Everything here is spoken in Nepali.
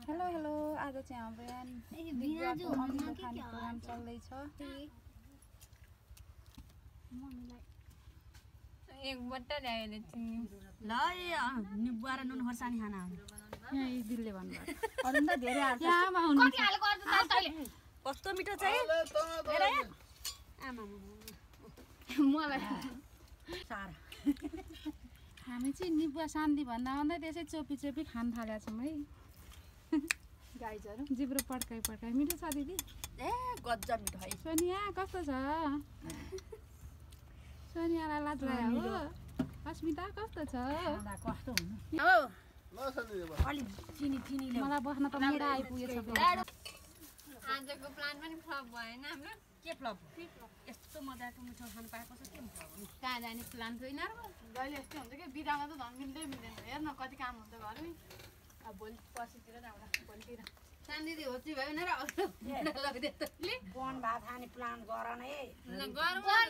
हेलो हेलो आज चाहिँ हाम्रो यहाँ दिगुवाको अमिलो खाने प्रोग्राम चल्दैछ। एक बट्टा ल्यायो चिनी ल निबुवा र नुन खोर्सानी खाना यहाँ यी दिलले भन्नुभयो अरु त धेरै हाल्छ कति हालेको अर्थ त तैले कस्तो मिठो छ है हेर यहाँ आमा मलाई सारा हामी चाहिँ निबुवा शान्ति भन्दा भन्दै त्यसै चोपी चोपी खान थालेका छौँ है। गाइजहरू जिब्रो पड्काइ पड्काइ मिठो छ दिदी ए गज्जा मिठो है सोनिया कस्तो छ सोनियालाई लाज लाग्यो हो अस्मिता कस्तो छ कस्तो हुनु हो अलि चिनी चिनीले मलाई बस्न त मुडा आइपुगेछ आजको प्लान पनि फ्लप भएन हाम्रो के फ्लप यस्तो मजाको मिठो खान पाएको छ के कहाँ जाने प्लान छैन र जहिले यस्तो हुन्छ कि बिदामा त झन् मिल्दै मिल्दैन हेर्न कति काम हुन्छ घरमै अब भोलि पर्सितिर जाउँला भोलितिर शान्ति होची भयो न र लगिदियो तैले बन भात खाने प्लान गर न है गरौँ